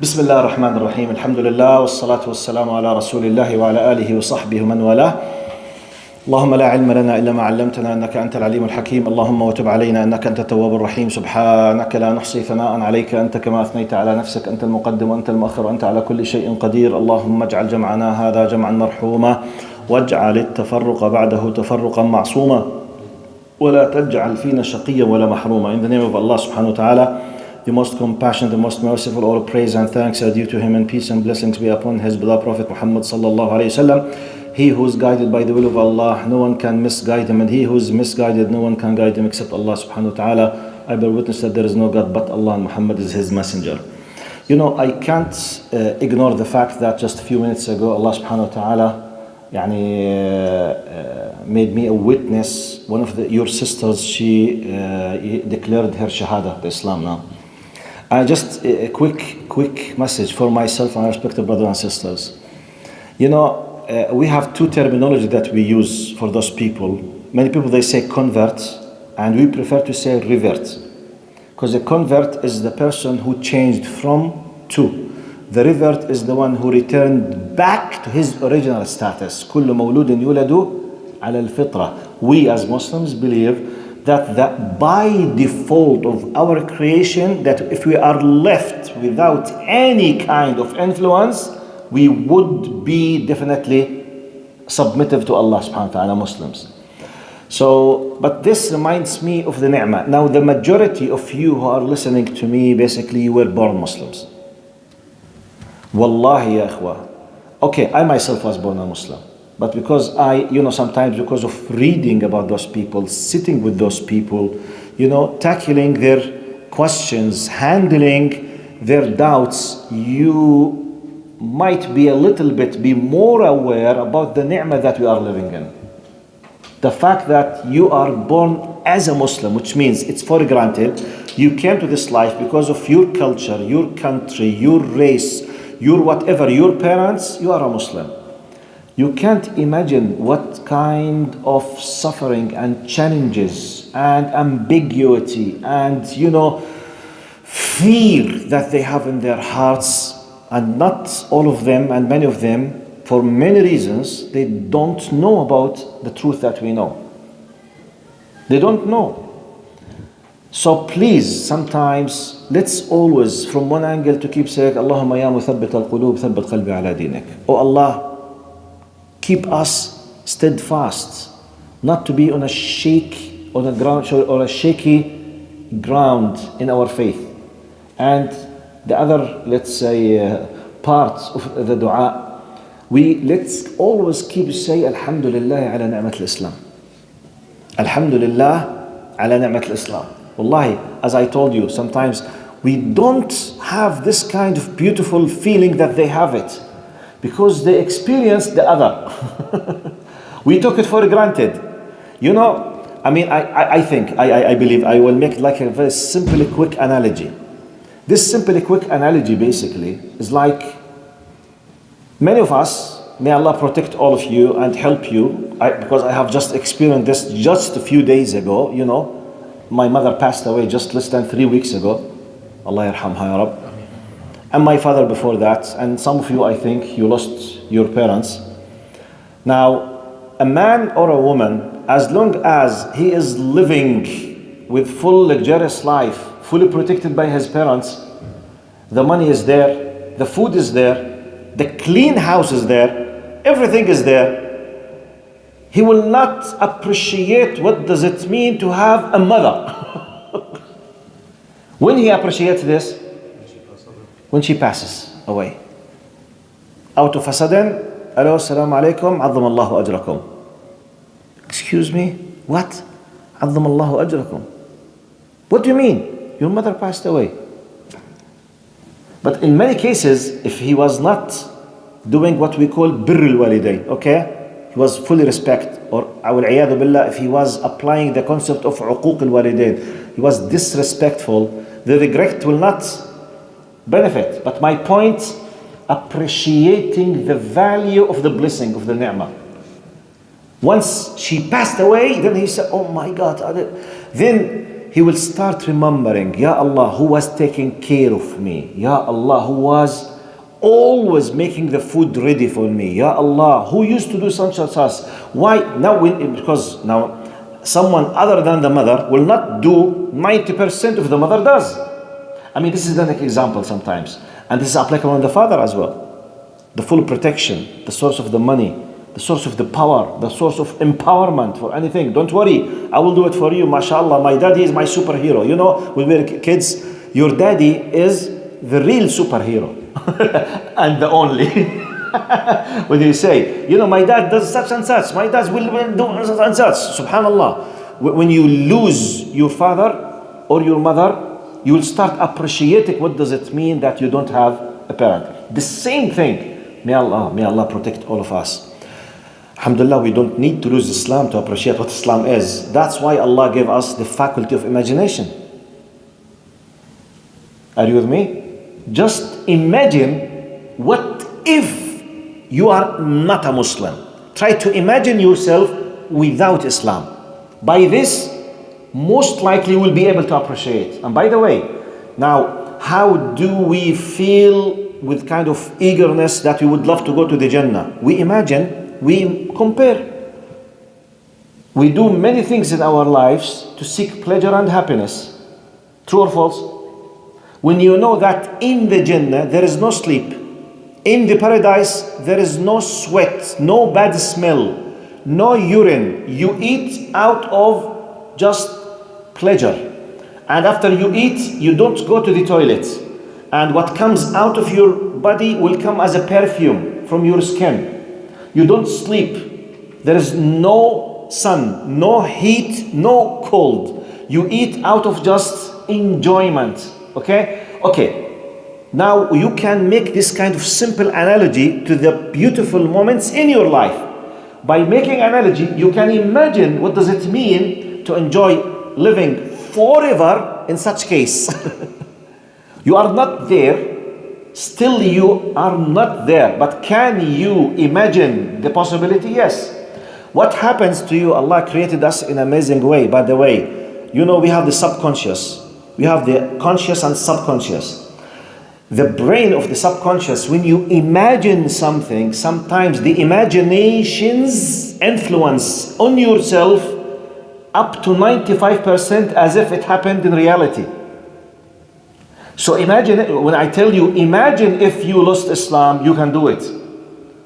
بسم الله الرحمن الرحيم الحمد لله والصلاة والسلام على رسول الله وعلى آله وصحبه ومن والاه. اللهم لا علم لنا إلا ما علمتنا إنك أنت العليم الحكيم. اللهم وتب علينا إنك أنت التواب الرحيم. سبحانك لا نحصي ثناء عليك أنت كما أثنيت على نفسك. أنت المقدم وأنت المؤخر وأنت على كل شيء قدير. اللهم اجعل جمعنا هذا جمعا مرحوما واجعل التفرق بعده تفرقا معصوما ولا تجعل فينا شقيا ولا محروما. In the name of Allah subhanahu wa ta'ala, the most compassionate, the most merciful, all praise and thanks are due to him, and peace and blessings be upon his beloved Prophet Muhammad sallallahu alayhi wasallam. He who is guided by the will of Allah, no one can misguide him, and he who is misguided, no one can guide him except Allah subhanahu wa ta'ala. I bear witness that there is no God but Allah and Muhammad is his messenger. You know, I can't ignore the fact that just a few minutes ago Allah subhanahu wa ta'ala made me a witness. One of your sisters, she declared her shahada, the Islam now. Just a quick message for myself and respected brothers and sisters. You know, we have two terminology that we use for those people. Many people, they say convert, and we prefer to say revert. Because a convert is the person who changed from to. The revert is the one who returned back to his original status. كل مولود يولد على الفطرة. We as Muslims believe that by default of our creation, that if we are left without any kind of influence, we would be definitely submissive to Allah subhanahu wa ta'ala, Muslims. So, but this reminds me of the ni'mah. Now, the majority of you who are listening to me, basically you were born Muslims. Wallahi ya ikhwa. Okay, I myself was born a Muslim. But because sometimes because of reading about those people, sitting with those people, tackling their questions, handling their doubts, you might be a little bit more aware about the ni'mah that we are living in. The fact that you are born as a Muslim, which means it's for granted, you came to this life because of your culture, your country, your race, your whatever, your parents, you are a Muslim. You can't imagine what kind of suffering and challenges and ambiguity and, fear that they have in their hearts. And not all of them, and many of them, for many reasons, they don't know about the truth that we know. They don't know. So please, sometimes, let's always, from one angle, to keep saying, Allahumma ya muthabbit al-qulub, thabbit qalbi ala dinik. Oh Allah, keep us steadfast, not to be on a shaky ground in our faith. And the other, let's say, part of the dua, let's always keep saying Alhamdulillah ala ni'mat al-Islam. Alhamdulillah ala ni'mat al-Islam. Wallahi, as I told you, sometimes we don't have this kind of beautiful feeling that they have it. Because they experienced the other. We took it for granted. I believe I will make like a very simple, quick analogy. This simple, quick analogy basically is like many of us, may Allah protect all of you and help you, because I have just experienced this just a few days ago. My mother passed away just less than 3 weeks ago. Allah yarhamha ya Rabb. And my father before that, and some of you, I think, you lost your parents. Now, a man or a woman, as long as he is living with full luxurious life, fully protected by his parents, the money is there, the food is there, the clean house is there, everything is there, he will not appreciate what does it mean to have a mother. When he appreciates this? When she passes away. Out of a sudden, hello, assalamu alaikum, عظم الله أجركم. Excuse me, what? عظم الله أجركم. What do you mean? Your mother passed away. But in many cases, if he was not doing what we call birr al-walidayn, okay? He was fully respect, or awal-iyadu billah, if he was applying the concept of uquq al-walidayn, he was disrespectful, the regret will not benefit. But my point, appreciating the value of the blessing of the ni'mah. Once she passed away, then he said, oh my God. Then he will start remembering, Ya Allah, who was taking care of me. Ya Allah, who was always making the food ready for me. Ya Allah, who used to do such and such. Why? Now, because now someone other than the mother will not do 90% of the mother does. I mean, this is an example sometimes. And this is applicable on the father as well. The full protection, the source of the money, the source of the power, the source of empowerment for anything. Don't worry, I will do it for you. MashaAllah, my daddy is my superhero. You know, when we were kids, your daddy is the real superhero and the only. When you say, you know, my dad does such and such, my dad will do such and such. Subhanallah. When you lose your father or your mother, you will start appreciating what does it mean that you don't have a parent. The same thing. May Allah protect all of us. Alhamdulillah, we don't need to lose Islam to appreciate what Islam is. That's why Allah gave us the faculty of imagination. Are you with me? Just imagine, what if you are not a Muslim? Try to imagine yourself without Islam. By this, most likely you will be able to appreciate. And by the way, now, how do we feel with kind of eagerness that we would love to go to the Jannah? We imagine, we compare. We do many things in our lives to seek pleasure and happiness. True or false? When you know that in the Jannah there is no sleep, in the paradise there is no sweat, no bad smell, no urine. You eat out of just pleasure. And after you eat, you don't go to the toilet. And what comes out of your body will come as a perfume from your skin. You don't sleep. There is no sun, no heat, no cold. You eat out of just enjoyment. Okay? Now you can make this kind of simple analogy to the beautiful moments in your life. By making analogy, you can imagine what does it mean to enjoy living forever in such case. You are not there, still you are not there. But can you imagine the possibility? Yes. What happens to you? Allah created us in an amazing way. By the way, you know, we have the subconscious. We have the conscious and subconscious. The brain of the subconscious, when you imagine something, sometimes the imagination's influence on yourself up to 95% as if it happened in reality. So imagine, when I tell you, imagine if you lost Islam, you can do it.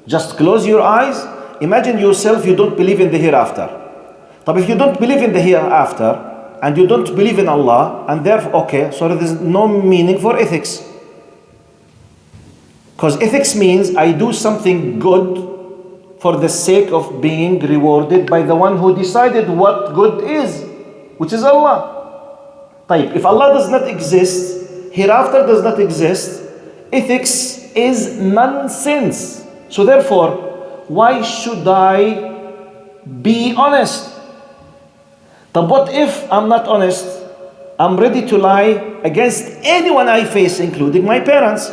Just close your eyes, imagine yourself you don't believe in the hereafter. But if you don't believe in the hereafter, and you don't believe in Allah, and therefore, okay, so there is no meaning for ethics. Because ethics means I do something good for the sake of being rewarded by the one who decided what good is, which is Allah. If Allah does not exist, hereafter does not exist, ethics is nonsense. So therefore, why should I be honest? But what if I'm not honest? I'm ready to lie against anyone I face, including my parents.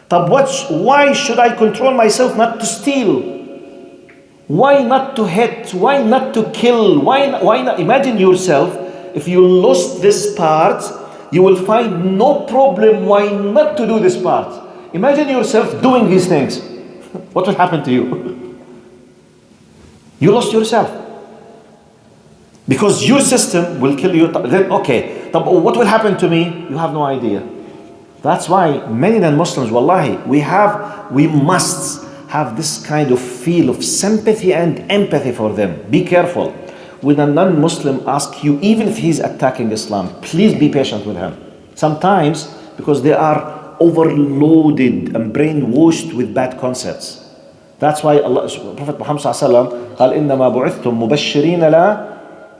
But why should I control myself not to steal? Why not to hate? Why not to kill? Why not? Imagine yourself, if you lost this part, you will find no problem why not to do this part. Imagine yourself doing these things. What will happen to you? You lost yourself. Because your system will kill you. Then, okay, what will happen to me? You have no idea. That's why many non-Muslims, wallahi, we must have this kind of feel of sympathy and empathy for them. Be careful. When a non-Muslim asks you, even if he's attacking Islam, please be patient with him. Sometimes, because they are overloaded and brainwashed with bad concepts. That's why Prophet Muhammad ﷺ قال إنما بعثتم مبشرين لا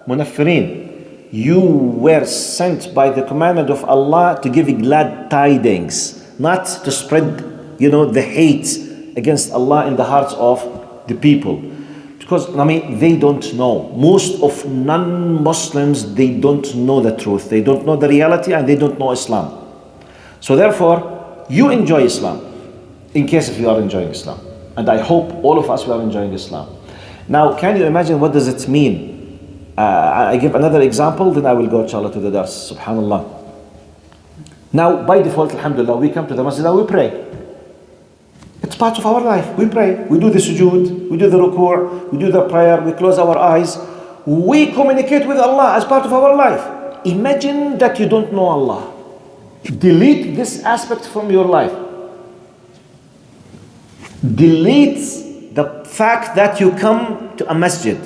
منفرين. You were sent by the commandment of Allah to give glad tidings, not to spread, the hate against Allah in the hearts of the people. Because, they don't know. Most of non-Muslims, they don't know the truth. They don't know the reality and they don't know Islam. So therefore, you enjoy Islam, in case if you are enjoying Islam. And I hope all of us are enjoying Islam. Now, can you imagine what does it mean I give another example, then I will go inshallah to the dars. Subhanallah. Now, by default, alhamdulillah, we come to the masjid and we pray. It's part of our life. We pray. We do the sujood. We do the ruku'. We do the prayer. We close our eyes. We communicate with Allah as part of our life. Imagine that you don't know Allah. Delete this aspect from your life. Delete the fact that you come to a masjid.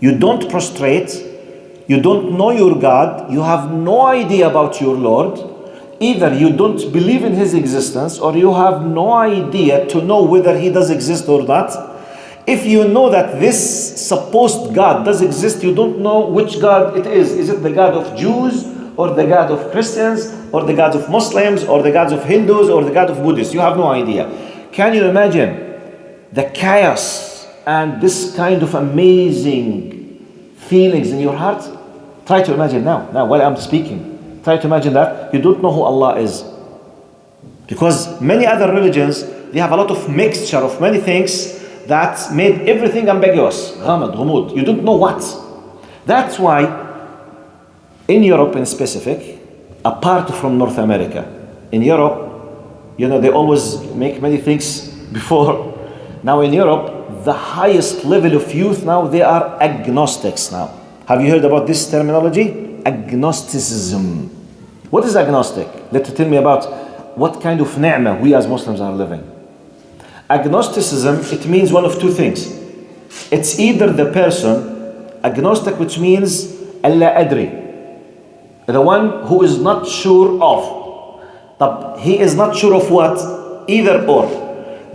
You don't prostrate. You don't know your God. You have no idea about your Lord. Either you don't believe in His existence, or you have no idea to know whether He does exist or not. If you know that this supposed God does exist, you don't know which God it is. Is it the God of Jews, or the God of Christians, or the God of Muslims, or the gods of Hindus, or the God of Buddhists? You have no idea. Can you imagine the chaos and this kind of amazing feelings in your heart? Try to imagine now while I'm speaking. Try to imagine that you don't know who Allah is. Because many other religions, they have a lot of mixture of many things that made everything ambiguous. Ghamad, ghumud. You don't know what. That's why in Europe in specific, apart from North America, in Europe, they always make many things before. Now in Europe, the highest level of youth now, they are agnostics now. Have you heard about this terminology? Agnosticism. What is agnostic? Let you tell me about what kind of ni'mah we as Muslims are living. Agnosticism, it means one of two things. It's either the person, agnostic, which means alla adri, the one who is not sure of. But he is not sure of what? Either or.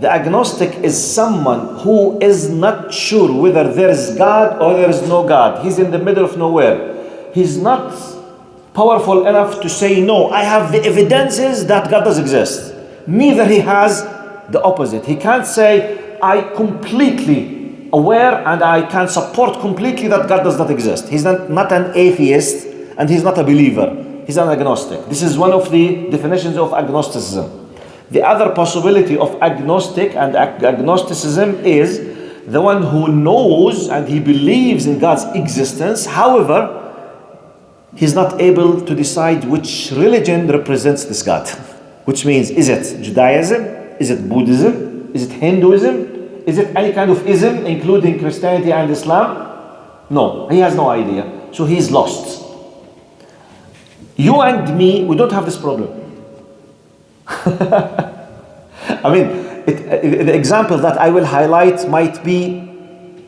The agnostic is someone who is not sure whether there is God or there is no God. He's in the middle of nowhere. He's not powerful enough to say, no, I have the evidences that God does exist. Neither he has the opposite. He can't say, I completely aware and I can support completely that God does not exist. He's not an atheist and he's not a believer. He's an agnostic. This is one of the definitions of agnosticism. The other possibility of agnostic and agnosticism is the one who knows and he believes in God's existence. However, he's not able to decide which religion represents this God. Which means, is it Judaism? Is it Buddhism? Is it Hinduism? Is it any kind of ism, including Christianity and Islam? No, he has no idea. So he's lost. You and me, we don't have this problem. I mean, the example that I will highlight might be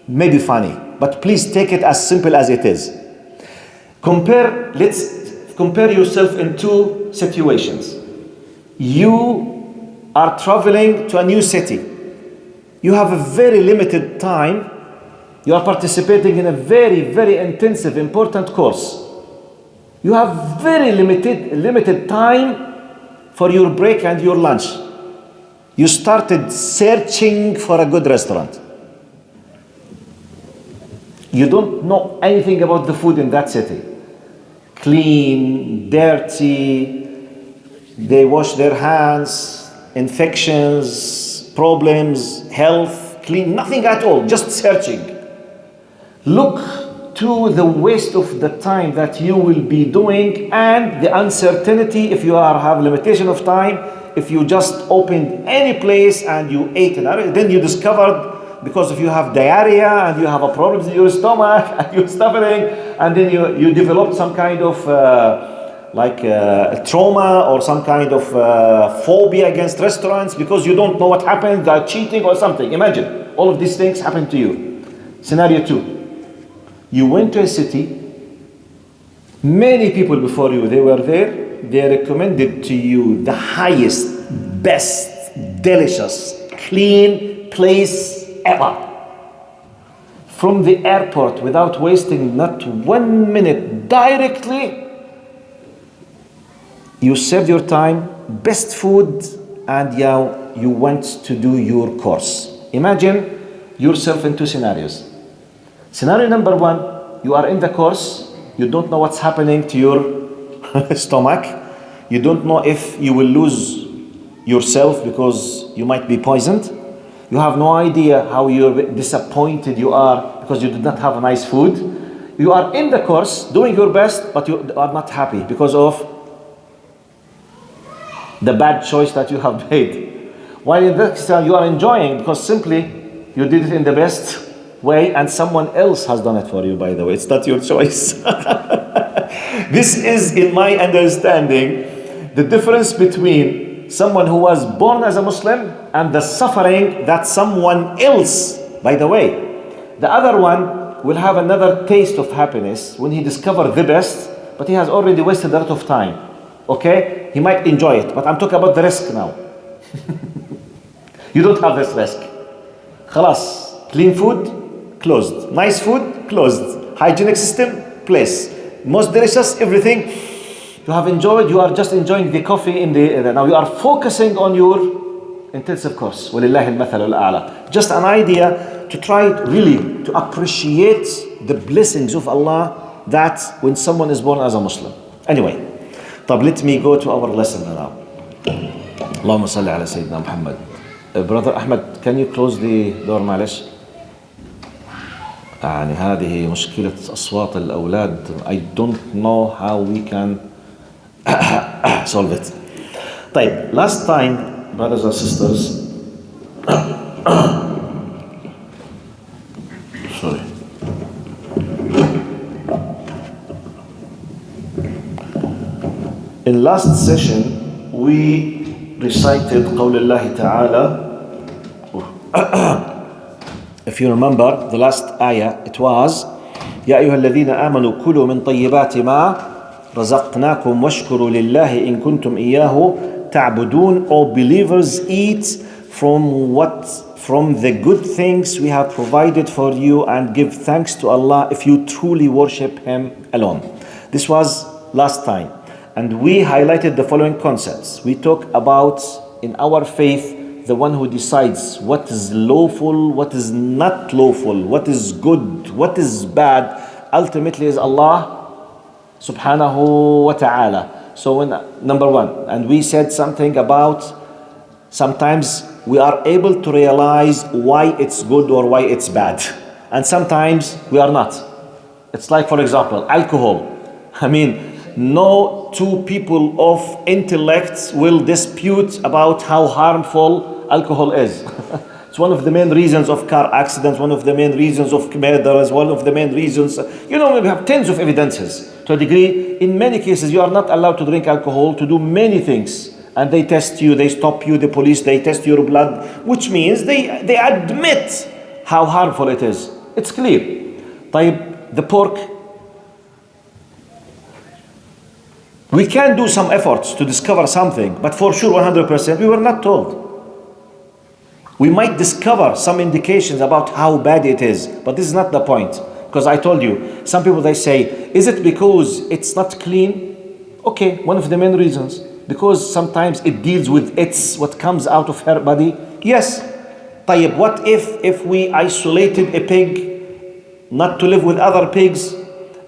maybe funny, but please take it as simple as it is. Let's compare yourself in two situations. You are traveling to a new city. You have a very limited time. You are participating in a very, very intensive, important course. You have very limited time for your break and your lunch. You started searching for a good restaurant. You don't know anything about the food in that city. Clean, dirty, they wash their hands, infections, problems, health, clean, nothing at all, just searching. Look to the waste of the time that you will be doing and the uncertainty if you have limitation of time. If you just opened any place and you ate it, then you discovered, because if you have diarrhea and you have a problem in your stomach and you're stuffing, and then you developed some kind of trauma or some kind of phobia against restaurants because you don't know what happened, they're cheating or something. Imagine all of these things happen to you. Scenario 2. You went to a city, many people before you, they were there, they recommended to you the highest, best, delicious, clean place ever. From the airport, without wasting not 1 minute, directly, you served your time, best food, and you went to do your course. Imagine yourself in two scenarios. Scenario number 1, you are in the course, you don't know what's happening to your stomach, you don't know if you will lose yourself because you might be poisoned, you have no idea how disappointed you are because you did not have nice food, You are in the course, doing your best, but you are not happy because of the bad choice that you have made. While in this time you are enjoying because simply you did it in the best way and someone else has done it for you, by the way. It's not your choice. This is, in my understanding, the difference between someone who was born as a Muslim and the suffering that someone else, by the way. The other one will have another taste of happiness when he discovers the best, but he has already wasted a lot of time. Okay? He might enjoy it, but I'm talking about the risk now. You don't have this risk. خلاص. Clean food, closed. Nice food, closed. Hygienic system, place. Most delicious, everything. You have enjoyed, you are just enjoying the coffee in the now you are focusing on your intensive course. وَلِلَّهِ الْمَثَلُ الْأَعْلَى. Just an idea to try really to appreciate the blessings of Allah that when someone is born as a Muslim. Anyway, طب let me go to our lesson now. اللهم صل على سيدنا محمد. Brother Ahmed, can you close the door معلش؟ يعني هذه مشكلة أصوات الأولاد. I don't know how we can solve it. طيب, last time, brothers and sisters, sorry. In last session, we recited قول الله تعالى. If you remember the last ayah, it was يا أيها الذين آمنوا كلوا من طيبات ما رزقناكم واشكروا لله إن كنتم إياه تعبدون. All believers, eat from the good things we have provided for you and give thanks to Allah if you truly worship Him alone. This was last time, and we highlighted the following concepts. We talk about in our faith the one who decides what is lawful, what is not lawful, what is good, what is bad, ultimately is Allah subhanahu wa ta'ala. So when, number one, and we said something about sometimes we are able to realize why it's good or why it's bad, and sometimes we are not. It's like, for example, alcohol. I mean, no two people of intellect will dispute about how harmful alcohol is. It's one of the main reasons of car accidents, one of the main reasons of murders, one of the main reasons. You know, we have tens of evidences. To a degree, in many cases, you are not allowed to drink alcohol to do many things. And they test you, they stop you, the police, they test your blood, which means they admit how harmful it is. It's clear. طيب, the pork. We can do some efforts to discover something, but for sure 100% we were not told. We might discover some indications about how bad it is, but this is not the point. Because I told you, some people they say, is it because it's not clean? Okay, one of the main reasons. Because sometimes it deals with what comes out of her body. Yes. طيب, what if we isolated a pig not to live with other pigs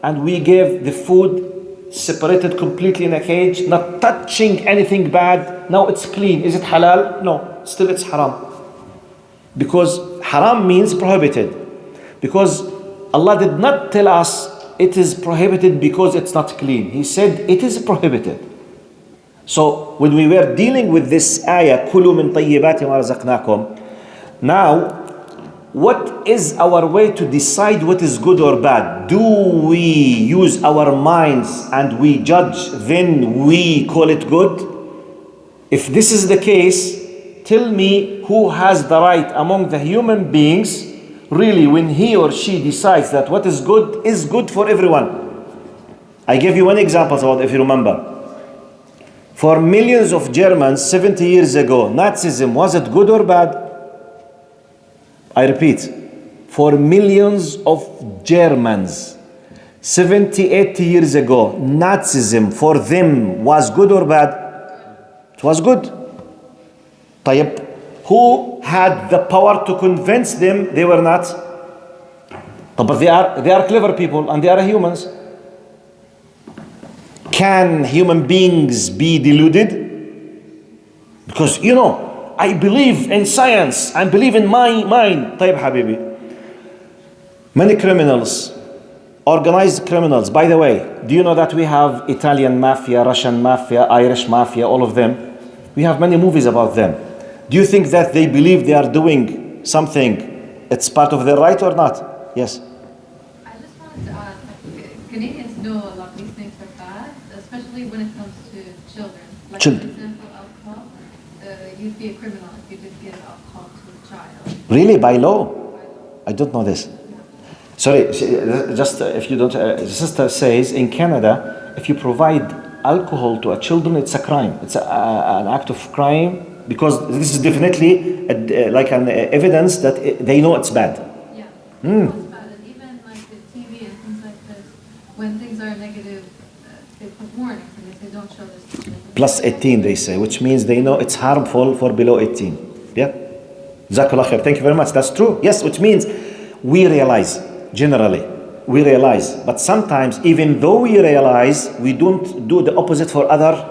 and we gave the food separated completely in a cage, not touching anything bad? Now it's clean. Is it halal? No, still it's haram. Because haram means prohibited. Because Allah did not tell us it is prohibited because it's not clean. He said it is prohibited. So when we were dealing with this ayah, كُلُوا مِن طَيِّبَاتِ مَا رَزَقْنَاكُمْ, now what is our way to decide what is good or bad? Do we use our minds and we judge, then we call it good? If this is the case, tell me who has the right among the human beings, really, when he or she decides that what is good for everyone. I gave you one example about, if you remember. For millions of Germans 70 years ago, Nazism, was it good or bad? I repeat, for millions of Germans 70, 80 years ago, Nazism for them was good or bad? It was good. طيب, who had the power to convince them they were not? But they are clever people and they are humans. Can human beings be deluded? Because, you know, I believe in science, I believe in my mind. طيب حبيبي, many criminals Organized criminals. By the way, do you know that we have Italian mafia, Russian mafia, Irish mafia, all of them? We have many movies about them. Do you think that they believe they are doing something, it's part of their right or not? Yes. I just wanted to add, Canadians know a lot of these things are bad, especially when it comes to children. Like, for example, alcohol. You'd be a criminal if you did give alcohol to a child. Really? By law? I don't know this. Sorry, just if you don't, the sister says in Canada, if you provide alcohol to a children, it's a crime. It's an act of crime because this is definitely like an evidence that they know it's bad. Yeah, it's bad. And even like the TV and things like this, when things are negative, they put warnings and they say don't show this to children. Plus 18 they say, which means they know it's harmful for below 18. Yeah? Jazakallah khair. Thank you very much. That's true. Yes, which means we realize. Generally, we realize, but sometimes even though we realize, we don't do the opposite for other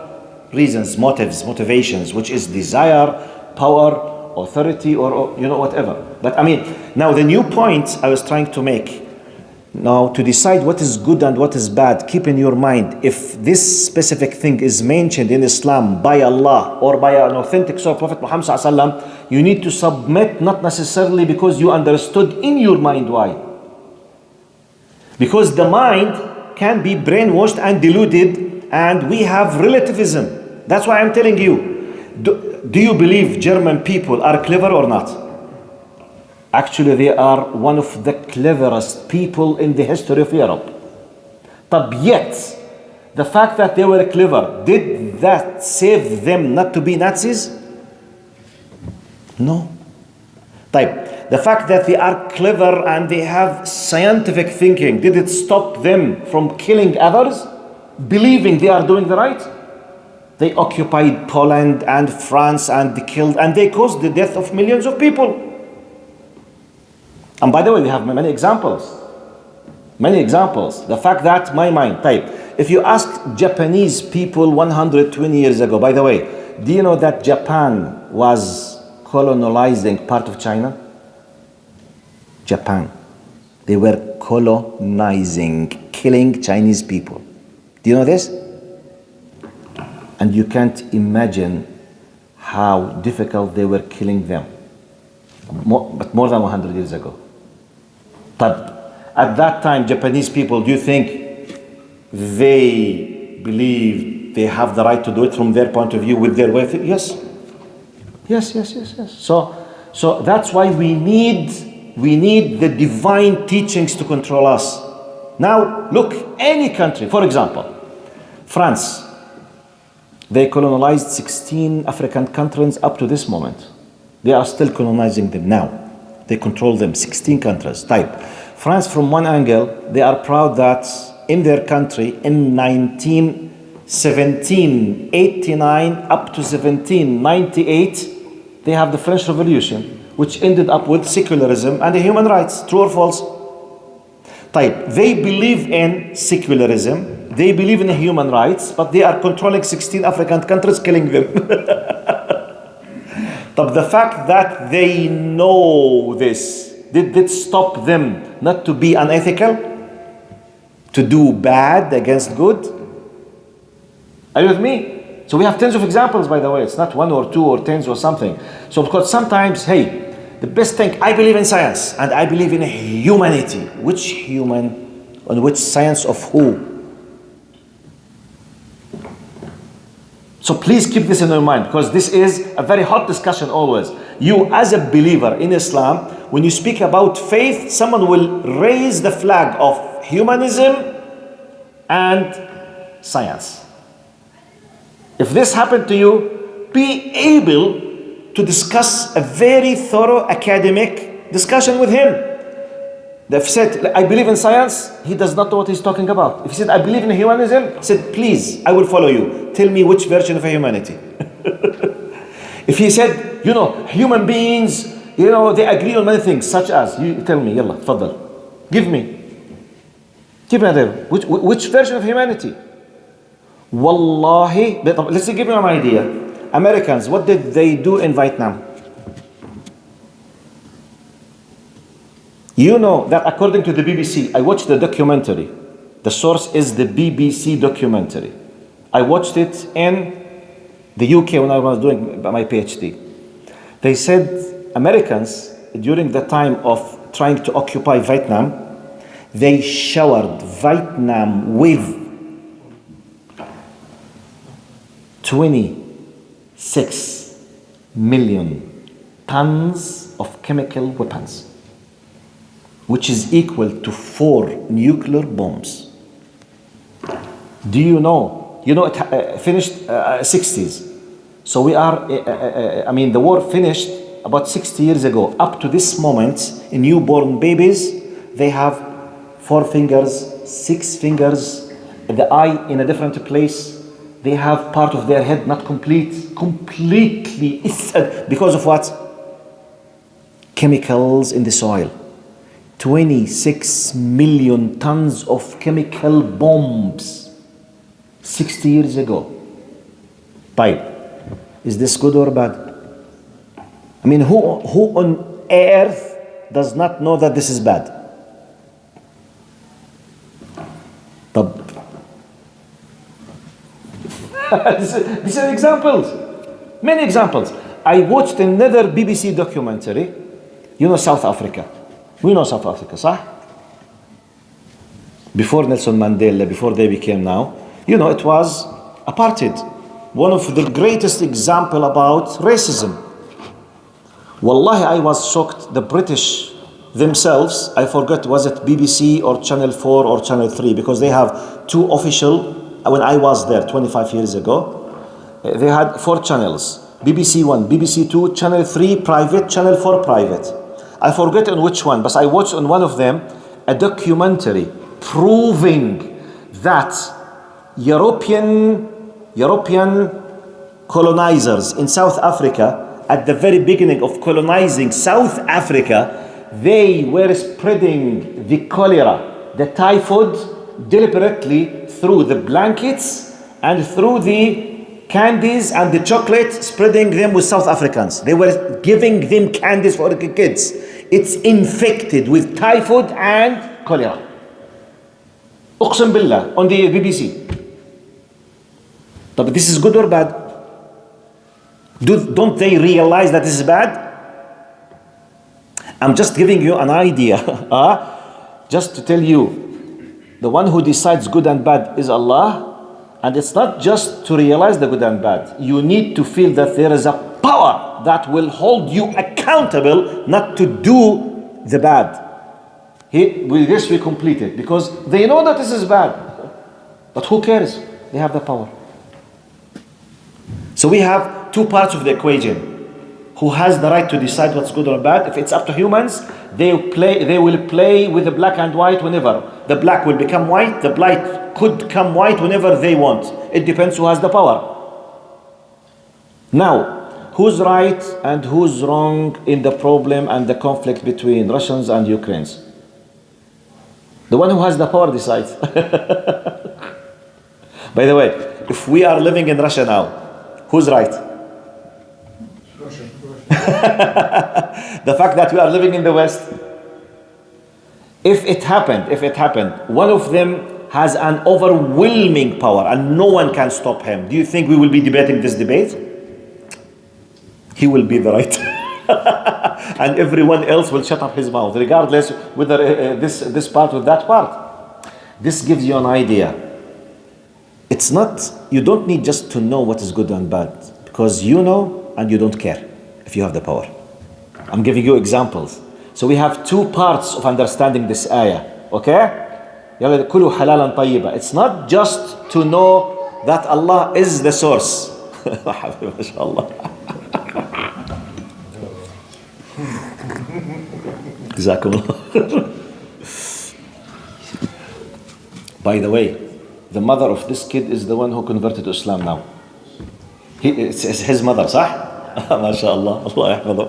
reasons, motivations, which is desire, power, authority, or whatever. But I mean, now the new point I was trying to make, now to decide what is good and what is bad, keep in your mind, if this specific thing is mentioned in Islam by Allah or by an authentic source, Prophet Muhammad ﷺ, you need to submit, not necessarily because you understood in your mind why. Because the mind can be brainwashed and deluded, and we have relativism. That's why I'm telling you. Do you believe German people are clever or not? Actually, they are one of the cleverest people in the history of Europe. But yet, the fact that they were clever, did that save them not to be Nazis? No. The fact that they are clever and they have scientific thinking, did it stop them from killing others, believing they are doing the right? They occupied Poland and France and they killed and they caused the death of millions of people. And by the way, we have many examples. Many examples. The fact that if you ask Japanese people 120 years ago, by the way, do you know that Japan was colonizing part of China? Japan. They were colonizing, killing Chinese people. Do you know this? And you can't imagine how difficult they were killing them. But more than 100 years ago. But at that time, Japanese people, do you think they believe they have the right to do it from their point of view with their way? Yes. So that's why we need the divine teachings to control us. Now, look, any country, for example, France, they colonized 16 African countries up to this moment. They are still colonizing them now. They control them, 16 countries. France, from one angle, they are proud that in their country, in 1789 up to 1798, they have the French Revolution, which ended up with secularism and the human rights. True or false? They believe in secularism, they believe in human rights, but they are controlling 16 African countries, killing them. But the fact that they know this, did it stop them not to be unethical? To do bad against good? Are you with me? So we have tens of examples, by the way. It's not one or two or tens or something. So because sometimes, the best thing, I believe in science and I believe in humanity. Which human and which science of who? So please keep this in your mind, because this is a very hot discussion always. You as a believer in Islam, when you speak about faith, someone will raise the flag of humanism and science. If this happened to you, be able to discuss a very thorough academic discussion with him. If he said, I believe in science, he does not know what he's talking about. If he said, I believe in humanism, he said, please, I will follow you. Tell me which version of humanity. If he said, human beings, they agree on many things, such as, you tell me, yalla, tfaddal. Give me which version of humanity? Wallahi, let's give you an idea. Americans, what did they do in Vietnam? You know that according to the BBC, I watched the documentary. The source is the BBC documentary. I watched it in the UK when I was doing my PhD. They said Americans, during the time of trying to occupy Vietnam, they showered Vietnam with 26 million tons of chemical weapons, which is equal to 4 nuclear bombs. Do you know? You know, it finished 60s. So we are, the war finished about 60 years ago. Up to this moment, in newborn babies, they have 4 fingers, 6 fingers, the eye in a different place. They have part of their head not completely, because of what? Chemicals in the soil. 26 million tons of chemical bombs 60 years ago. Right. Is this good or bad? I mean, who on earth does not know that this is bad? These are examples. Many examples. I watched another BBC documentary. You know South Africa. We know South Africa, صح? Before Nelson Mandela, before they became now, you know, it was apartheid. One of the greatest example about racism. Wallahi, I was shocked. The British themselves, I forgot, was it BBC or Channel 4 or Channel 3, because they have 2 official, when I was there 25 years ago, they had 4 channels. BBC 1, BBC 2, Channel 3 private, Channel 4 private. I forget on which one, but I watched on one of them a documentary proving that European colonizers in South Africa, at the very beginning of colonizing South Africa, they were spreading the cholera, the typhoid, deliberately through the blankets and through the candies and the chocolate, spreading them with South Africans. They were giving them candies for the kids. It's infected with typhoid and cholera. Uqsim billah, on the BBC. But this is good or bad? Don't they realize that this is bad? I'm just giving you an idea, just to tell you, the one who decides good and bad is Allah, and it's not just to realize the good and bad. You need to feel that there is a power that will hold you accountable not to do the bad. With this we complete it, because they know that this is bad, but who cares? They have the power. So we have 2 parts of the equation. Who has the right to decide what's good or bad? If it's up to humans, they will play with the black and white whenever. The black will become white, the black could become white whenever they want. It depends who has the power. Now, who's right and who's wrong in the problem and the conflict between Russians and Ukrainians? The one who has the power decides. By the way, if we are living in Russia now, who's right? The fact that we are living in the West. If it happened, one of them has an overwhelming power and no one can stop him, do you think we will be debating this debate? He will be the right. And everyone else will shut up his mouth, regardless whether this part or that part. This gives you an idea. It's not, you don't need just to know what is good and bad, because you know and you don't care if you have the power. I'm giving you examples. So we have 2 parts of understanding this ayah. Okay? It's not just to know that Allah is the source. By the way, the mother of this kid is the one who converted to Islam now. It's his mother, صح؟ ما شاء الله، الله يحفظه.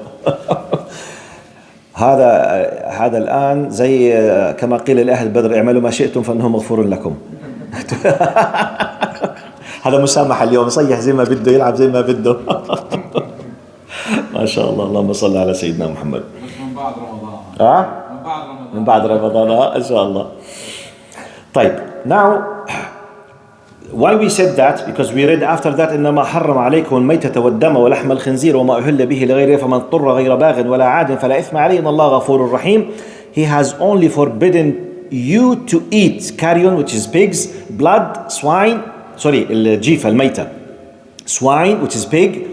هذا الآن زي كما قيل لأهل بدر اعملوا ما شئتم فإنه مغفور لكم. هذا مسامح اليوم، يصيح زي ما بده، يلعب زي ما بده. ما شاء الله، اللهم صل على سيدنا محمد. من بعد رمضان. من بعد رمضان إن شاء الله. طيب, now why we said that? Because we read after that إنما حرم عليكم الميتة والدم ولحم الخنزير وما أهل به لغيره فمن اضطر غير باغ ولا عاد فلا إثم عليه إن الله غفور رحيم. He has only forbidden you to eat carrion, which is pigs, blood, swine, الجيفة الميتة, swine, which is pig,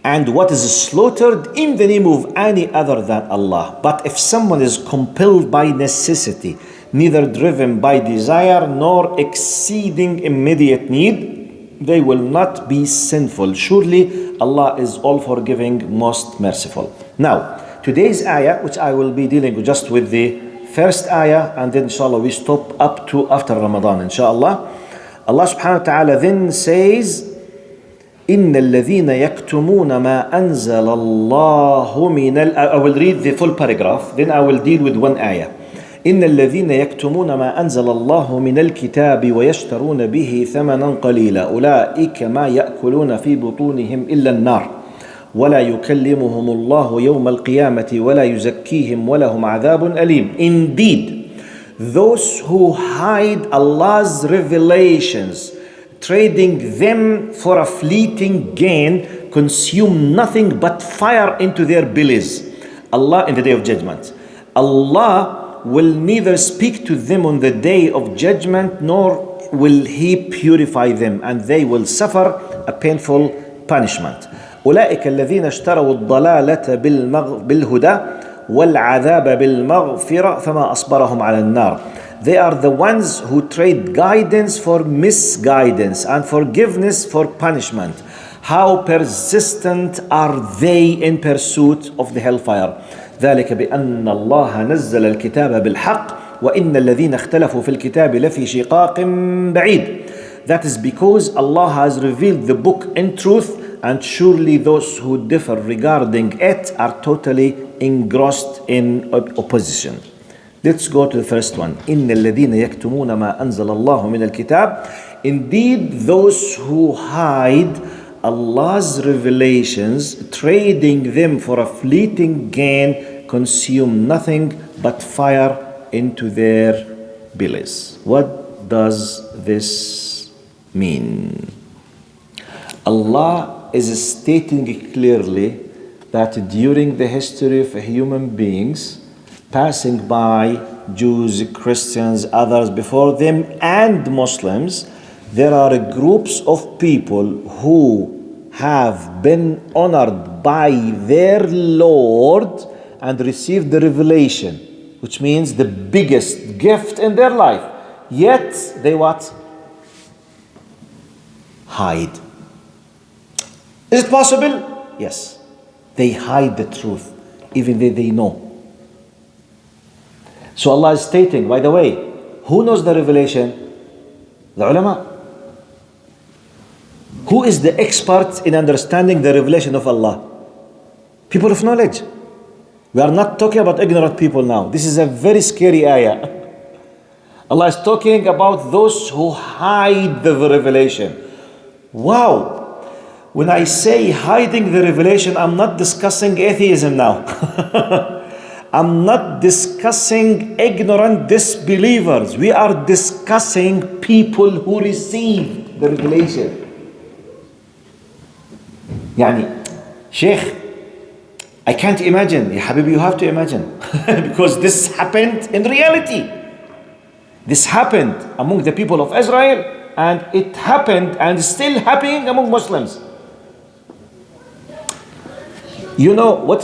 and what is slaughtered in the name of any other than Allah. But if someone is compelled by necessity, neither driven by desire nor exceeding immediate need, they will not be sinful. Surely Allah is all forgiving, most merciful. Now, today's ayah, which I will be dealing just with the first ayah, and then inshallah we stop up to after Ramadan, inshallah. Allah subhanahu wa ta'ala then says, إن الذين يكتمون ما أنزل الله من I will read the full paragraph, then I will deal with one ayah. إن الذين يكتمون ما أنزل الله من الكتاب ويشترون به ثمنا قليلا أولئك ما يأكلون في بطونهم إلا النار ولا يكلمهم الله يوم القيامة ولا يزكيهم ولهم عذاب أليم. Indeed, those who hide Allah's revelations, trading them for a fleeting gain, consume nothing but fire into their bellies. Allah in the day of judgment. Allah will neither speak to them on the day of judgment nor will He purify them, and they will suffer a painful punishment. أولئك الذين اشتروا الضلالة بالهدى والعذاب بالمغفرة فما أصبرهم على النار. They are the ones who trade guidance for misguidance and forgiveness for punishment. How persistent are they in pursuit of the hellfire. ذلك بأن الله نزل الكتاب بالحق وإن الذين اختلفوا في الكتاب لفي شقاق بعيد. That is because Allah has revealed the book in truth, and surely those who differ regarding it are totally engrossed in opposition. Let's go to the first one. إن الذين يكتمون ما أنزل الله من الكتاب. Indeed, those who hide Allah's revelations, trading them for a fleeting gain, consume nothing but fire into their bellies. What does this mean? Allah is stating clearly that during the history of human beings, passing by Jews, Christians, others before them, and Muslims, there are groups of people who have been honored by their Lord and received the revelation, which means the biggest gift in their life. Yet they what? Hide. Is it possible? Yes. They hide the truth, even though they know. So Allah is stating, by the way, who knows the revelation? The ulama. Who is the expert in understanding the revelation of Allah? People of knowledge. We are not talking about ignorant people now. This is a very scary ayah. Allah is talking about those who hide the revelation. Wow. When I say hiding the revelation, I'm not discussing atheism now. I'm not discussing ignorant disbelievers. We are discussing people who receive the revelation. Yani, Sheikh, I can't imagine. Ya Habib, you have to imagine. Because this happened in reality. This happened among the people of Israel, and it happened and is still happening among Muslims. You know, what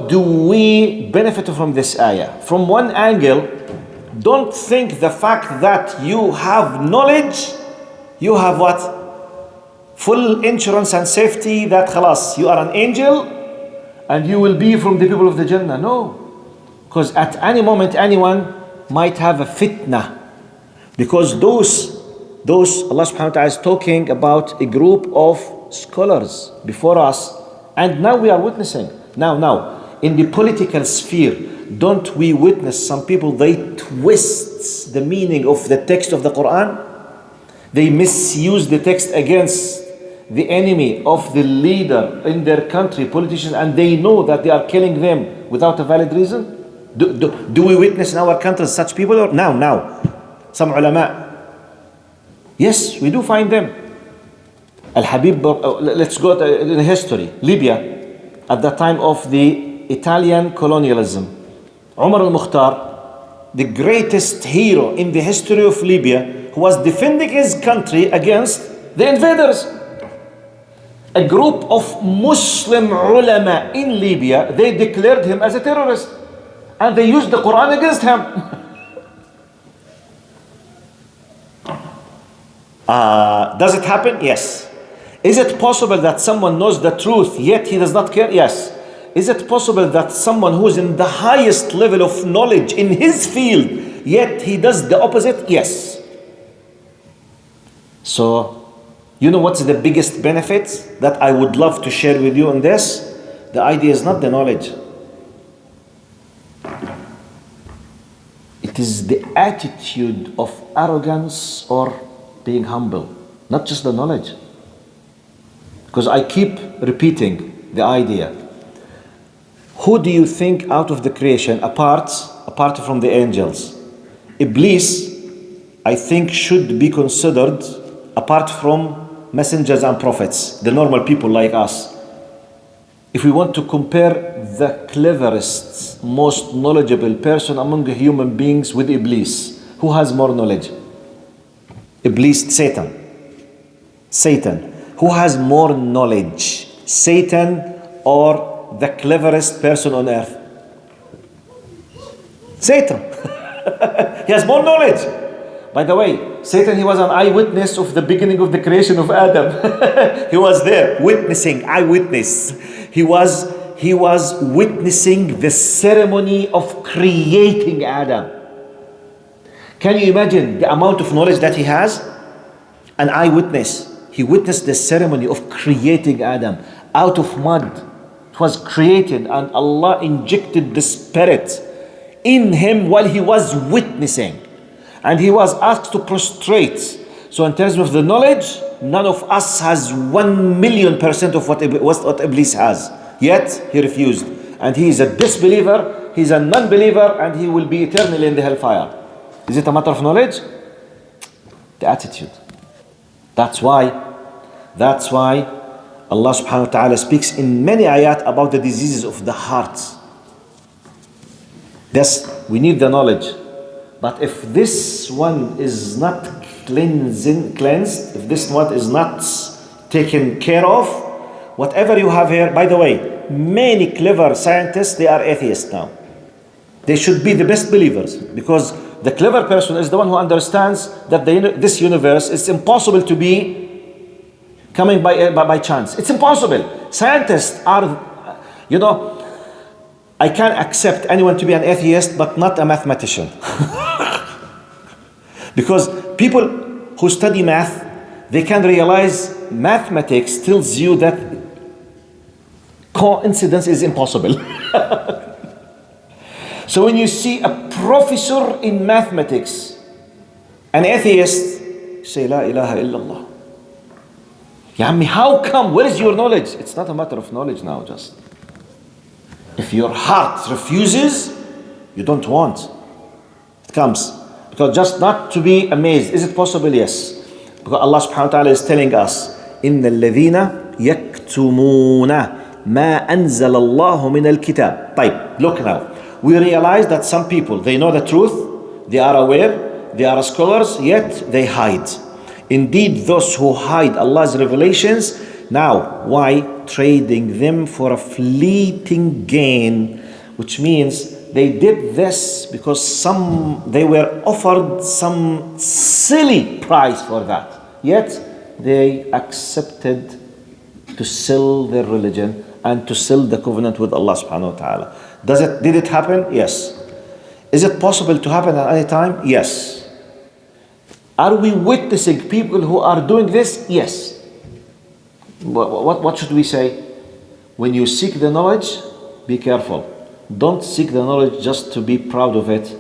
do we benefit from this ayah? From one angle, don't think the fact that you have knowledge, you have what? Full insurance and safety that khalas, you are an angel and you will be from the people of the Jannah. No. Because at any moment anyone might have a fitna. Because those Allah subhanahu wa ta'ala is talking about a group of scholars before us, and now we are witnessing. Now, in the political sphere, don't we witness some people, they twist the meaning of the text of the Quran? They misuse the text against the enemy of the leader in their country, politicians, and they know that they are killing them without a valid reason? Do we witness in our countries such people? Or now, some ulama. Yes, we do find them. Al-Habib, let's go in history. Libya, at the time of the Italian colonialism. Umar al-Mukhtar, the greatest hero in the history of Libya, who was defending his country against the invaders. A group of Muslim ulama in Libya, they declared him as a terrorist. And they used the Quran against him. Does it happen? Yes. Is it possible that someone knows the truth yet he does not care? Yes. Is it possible that someone who is in the highest level of knowledge in his field yet he does the opposite? Yes. So, you know what's the biggest benefit that I would love to share with you on this? The idea is not the knowledge. It is the attitude of arrogance or being humble, not just the knowledge. Because I keep repeating the idea. Who do you think out of the creation, apart from the angels? Iblis, I think, should be considered apart from messengers and prophets, the normal people like us. If we want to compare the cleverest, most knowledgeable person among the human beings with Iblis, who has more knowledge? Iblis, Satan. Who has more knowledge? Satan or the cleverest person on earth? Satan. He has more knowledge. By the way, Satan, he was an eyewitness of the beginning of the creation of Adam. He was there, witnessing, eyewitness. He was witnessing the ceremony of creating Adam. Can you imagine the amount of knowledge that he has? An eyewitness. He witnessed the ceremony of creating Adam out of mud. It was created and Allah injected the spirit in him while he was witnessing. And he was asked to prostrate. So in terms of the knowledge, none of us has 1,000,000% of what Iblis has. Yet he refused. And he is a disbeliever, he is a non-believer, and he will be eternally in the hellfire. Is it a matter of knowledge? The attitude. That's why Allah subhanahu wa ta'ala speaks in many ayat about the diseases of the heart. Thus, we need the knowledge. But if this one is not cleansed, if this one is not taken care of, whatever you have here, by the way, many clever scientists, they are atheists now. They should be the best believers, because the clever person is the one who understands that this universe is impossible to be coming by chance. It's impossible. Scientists are, I can accept anyone to be an atheist, but not a mathematician. Because people who study math, they can realize mathematics tells you that coincidence is impossible. So when you see a professor in mathematics, an atheist, you say, La ilaha illallah. Yammi, how come? Where is your knowledge? It's not a matter of knowledge now, just. If your heart refuses, you don't want. It comes. Because just not to be amazed. Is it possible? Yes. Because Allah subhanahu wa ta'ala is telling us, إِنَّ الَّذِينَ يَكْتُمُونَ مَا أَنزَلَ اللَّهُ مِنَ الْكِتَابِ. طيب, look now. We realize that some people, they know the truth, they are aware, they are scholars, yet they hide. Indeed, those who hide Allah's revelations, now, why? Trading them for a fleeting gain, which means they did this because they were offered some silly price for that. Yet, they accepted to sell their religion and to sell the covenant with Allah subhanahu wa ta'ala. Did it happen? Yes. Is it possible to happen at any time? Yes. Are we witnessing people who are doing this? Yes. What should we say? When you seek the knowledge, be careful. Don't seek the knowledge just to be proud of it,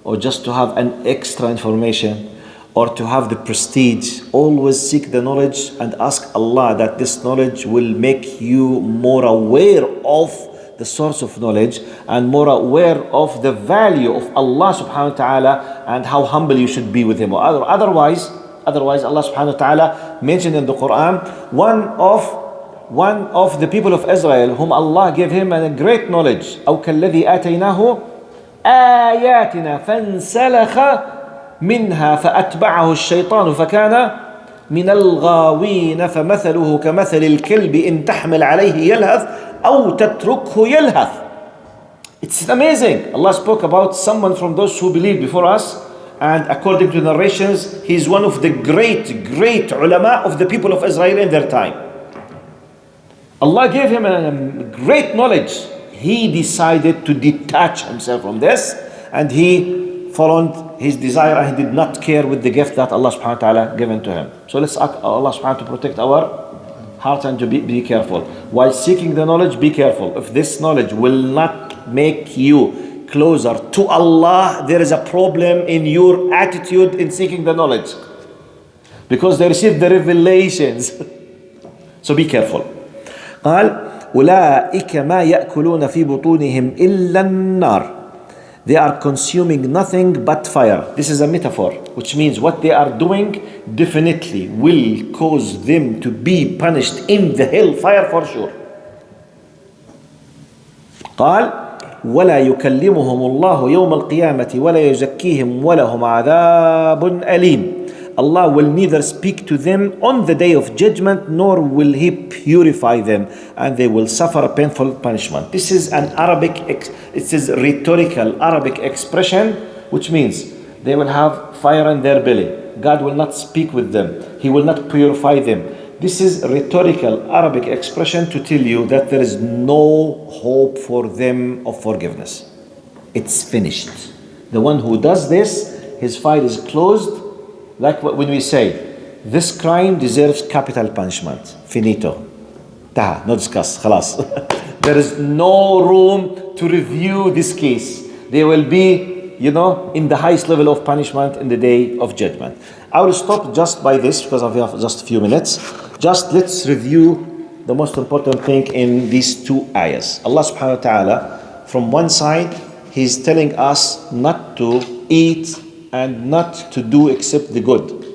or just to have an extra information, or to have the prestige. Always seek the knowledge and ask Allah that this knowledge will make you more aware of the source of knowledge and more aware of the value of Allah subhanahu wa ta'ala and how humble you should be with Him. Otherwise, Allah subhanahu wa ta'ala mentioned in the Quran one of the people of Israel whom Allah gave him a great knowledge. أو كالذي آتيناه آياتنا فانسلخ منها فأتبعه الشيطان فكان من الغاوين فمثله كمثل الكلب إن تحمل عليه يلهث أو تتركه يلهث. It's amazing. Allah spoke about someone from those who believed before us, and according to narrations, he is one of the great ulama of the people of Israel in their time. Allah gave him a great knowledge. He decided to detach himself from this, and he followed his desire, and he did not care with the gift that Allah subhanahu wa ta'ala given to him. So let's ask Allah subhanahu wa ta'ala to protect our heart and to be careful. While seeking the knowledge, be careful. If this knowledge will not make you closer to Allah, there is a problem in your attitude in seeking the knowledge. Because they received the revelations. So be careful. قال أولئك ما يأكلون في بطونهم إلا النار. They are consuming nothing but fire. This is a metaphor, which means what they are doing definitely will cause them to be punished in the hellfire for sure. قال ولا يكلمهم الله يوم القيامة ولا يزكيهم ولهم عذاب أليم. Allah will neither speak to them on the day of judgment, nor will He purify them, and they will suffer a painful punishment. This is an rhetorical Arabic expression, which means they will have fire in their belly. God will not speak with them. He will not purify them. This is a rhetorical Arabic expression to tell you that there is no hope for them of forgiveness. It's finished. The one who does this, his file is closed. Like when we say, this crime deserves capital punishment. Finito. No discuss. خلاص. There is no room to review this case. They will be, in the highest level of punishment in the day of judgment. I will stop just by this because I have just a few minutes. Just let's review the most important thing in these two ayahs. Allah subhanahu wa ta'ala, from one side, He's telling us not to eat and not to do except the good.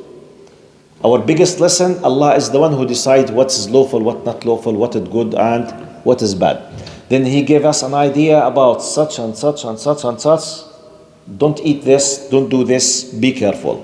Our biggest lesson, Allah is the one who decides what is lawful, what not lawful, what is good and what is bad. Then He gave us an idea about such and such and such and such. Don't eat this, don't do this, be careful.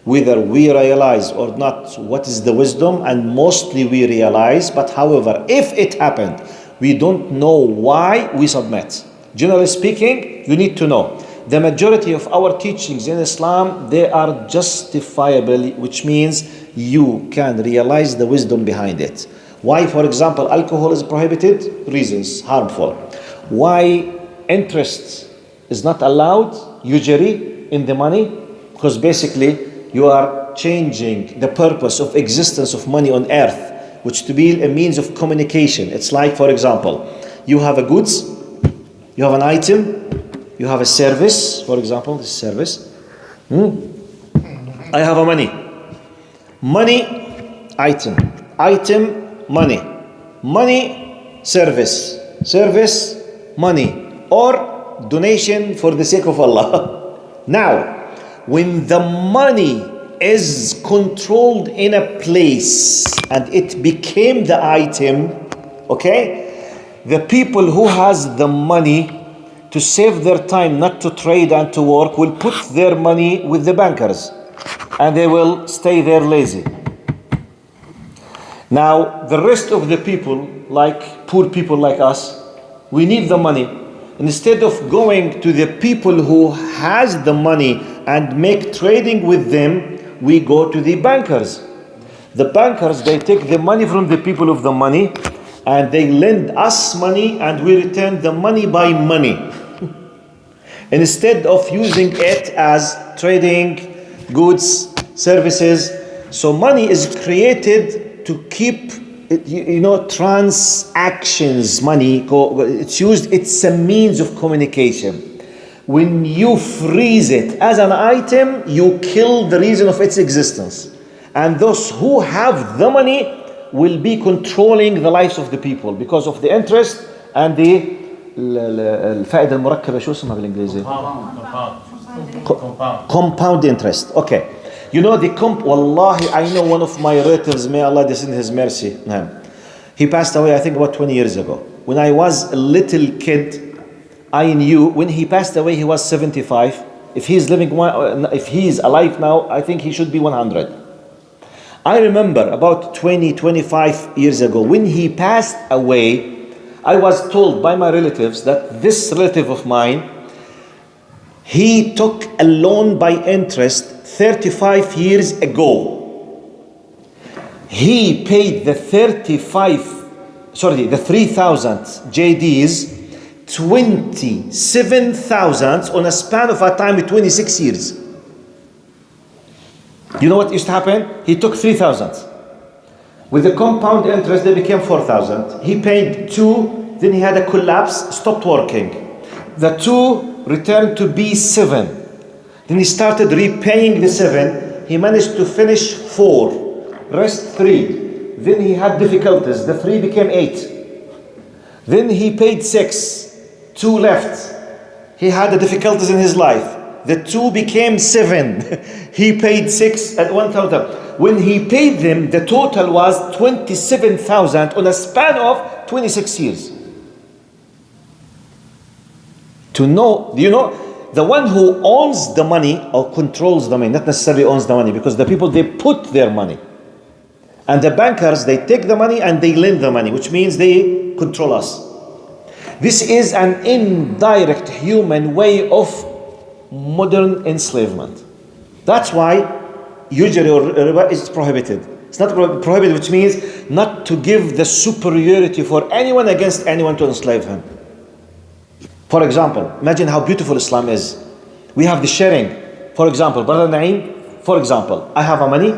Whether we realize or not what is the wisdom, and mostly we realize, but however, if it happened, we don't know why we submit. Generally speaking, you need to know. The majority of our teachings in Islam, they are justifiable, which means you can realize the wisdom behind it. Why, for example, alcohol is prohibited? Reasons, harmful. Why interest is not allowed, usury, in the money? Because basically, you are changing the purpose of existence of money on earth, which to be a means of communication. It's like, for example, you have a goods, you have an item, you have a service, for example, this service. I have a money. Money, item. Item, money. Money, service. Service, money. Or donation for the sake of Allah. Now, when the money is controlled in a place and it became the item, okay? The people who has the money to save their time not to trade and to work will put their money with the bankers and they will stay there lazy. Now the rest of the people, like poor people like us, we need the money. Instead of going to the people who has the money and make trading with them, we go to the bankers. The bankers, they take the money from the people of the money and they lend us money and we return the money by money. Instead of using it as trading, goods, services. So money is created to keep, transactions, money, it's used, it's a means of communication. When you freeze it as an item, you kill the reason of its existence. And those who have the money will be controlling the lives of the people because of the interest and the الفائدة المركبة شو اسمها بالإنجليزي؟ Compound interest. Okay. You know the Wallahi, I know one of my relatives, may Allah descend His mercy. He passed away, I think, about 20 years ago. When I was a little kid, I knew when he passed away, he was 75. If he is alive now, I think he should be 100. I remember about 25 years ago, when he passed away, I was told by my relatives that this relative of mine, he took a loan by interest 35 years ago. He paid the 3,000 JDs, 27,000 on a span of a time of 26 years. You know what used to happen? He took 3,000. With the compound interest, they became 4,000. He paid 2, then he had a collapse, stopped working. The 2 returned to be 7. Then he started repaying the 7. He managed to finish 4, rest 3. Then he had difficulties. The 3 became 8. Then he paid 6. 2 left. He had the difficulties in his life. The 2 became 7. He paid 6 at 1,000. When he paid them, the total was 27,000 on a span of 26 years. Do you know, the one who owns the money or controls the money, not necessarily owns the money, because the people, they put their money. And the bankers, they take the money and they lend the money, which means they control us. This is an indirect human way of modern enslavement. That's why usury or riba is prohibited. It's not prohibited, which means not to give the superiority for anyone against anyone to enslave him. For example, imagine how beautiful Islam is. We have the sharing. For example, Brother Naeem, I have a money.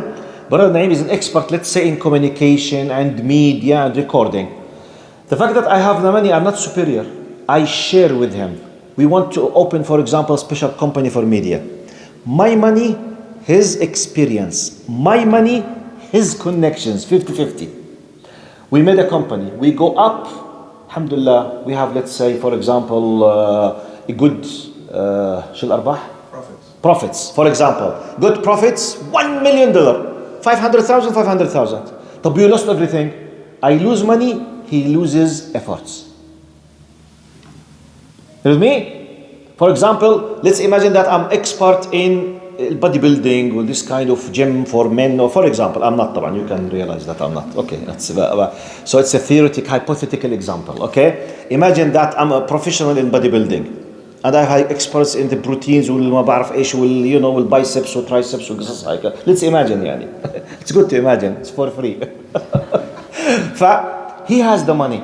Brother Naeem is an expert, let's say, in communication and media and recording. The fact that I have the money, I'm not superior. I share with him. We want to open, for example, a special company for media. My money, his experience. My money, his connections, 50-50. We made a company. We go up, alhamdulillah, we have, let's say, for example, a good profits. For example, good profits, $1 million. 500,000. But you lost everything. I lose money, he loses efforts. With me? For example, let's imagine that I'm expert in bodybuilding or this kind of gym for men. Or for example, I'm not. You can realize that I'm not. Okay, so it's a theoretical, hypothetical example. Okay, imagine that I'm a professional in bodybuilding, and I have experts in the proteins. Will biceps or triceps. Let's imagine. Yani. It's good to imagine. It's for free. He has the money.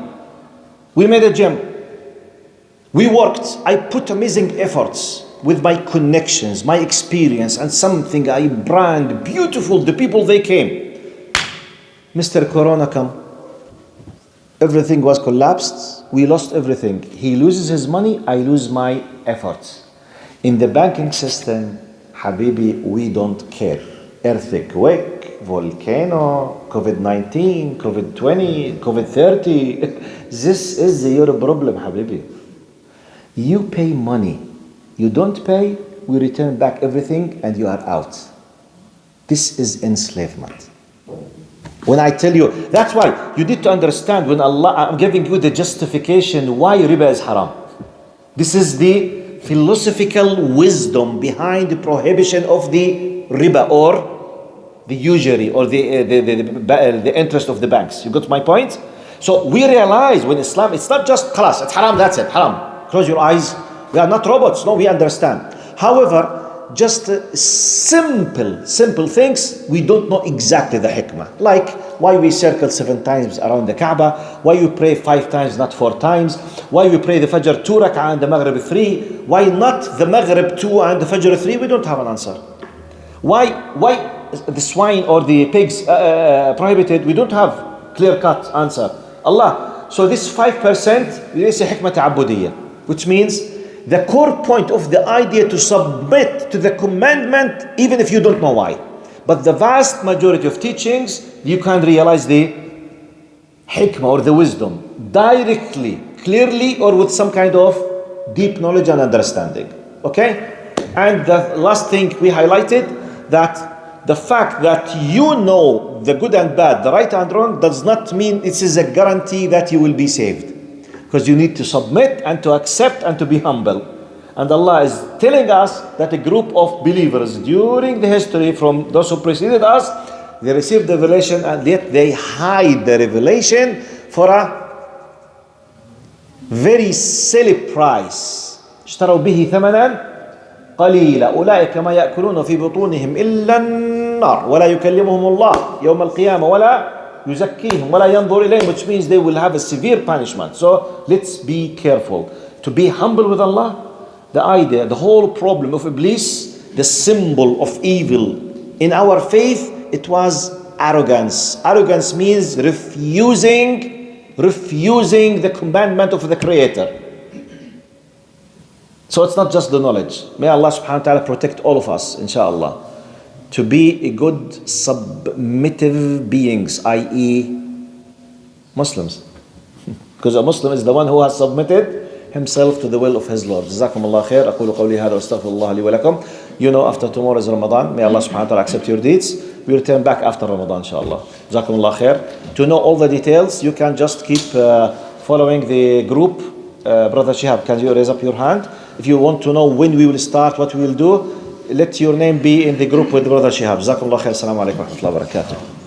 We made a gym. We worked. I put amazing efforts with my connections, my experience, and something I brand beautiful. The people, they came. Mr. Corona come. Everything was collapsed. We lost everything. He loses his money. I lose my efforts. In the banking system, Habibi, we don't care. Earthquake, volcano, COVID-19, COVID-20, COVID-30. This is your problem, Habibi. You pay money. You don't pay, we return back everything and you are out. This is enslavement. When I tell you, that's why you need to understand when I'm giving you the justification why riba is haram. This is the philosophical wisdom behind the prohibition of the riba or the usury or the interest of the banks. You got my point? So we realize when Islam, it's not just khalas, it's haram, that's it, haram. Close your eyes. We are not robots. No, we understand. However, just simple things, we don't know exactly the hikmah. Like why we circle 7 times around the Kaaba, why you pray 5 times, not 4 times, why we pray the Fajr 2 rak'ah and the Maghrib 3, why not the Maghrib 2 and the Fajr 3, we don't have an answer. Why the swine or the pigs prohibited, we don't have clear-cut answer. Allah. So this 5% is a hikmah ta'abudiyya, which means the core point of the idea to submit to the commandment even if you don't know why. But the vast majority of teachings, you can realize the hikmah or the wisdom directly clearly or with some kind of deep knowledge and understanding. Okay? And the last thing we highlighted, that the fact that you know the good and bad, the right and wrong, does not mean it is a guarantee that you will be saved. Because you need to submit and to accept and to be humble. And Allah is telling us that a group of believers during the history from those who preceded us, they received the revelation and yet they hide the revelation for a very silly price. اشتروا به ثمنا قليلا أولئك ما يأكلون في بطونهم إلا النار ولا يكلمهم الله يوم القيامة ولا يزكيهم ولا ينظر إليهم, which means they will have a severe punishment. So let's be careful. To be humble with Allah, the idea, the whole problem of Iblis, the symbol of evil in our faith, it was arrogance. Arrogance means refusing the commandment of the Creator. So it's not just the knowledge. May Allah subhanahu wa ta'ala protect all of us, inshallah, to be a good submissive beings, i.e. Muslims. Because a Muslim is the one who has submitted himself to the will of his Lord. جزاكم الله خير. أقول قولي هذا وأستغفر الله لي ولكم. You know, after tomorrow is Ramadan. May Allah subhanahu wa ta'ala accept your deeds. We return back after Ramadan, inshallah. جزاكم الله خير. To know all the details, you can just keep following the group. Brother Shihab, can you raise up your hand? If you want to know when we will start, what we will do, let your name be in the group with Brother Shihab. جزاكم الله خير. السلام عليكم ورحمة الله وبركاته.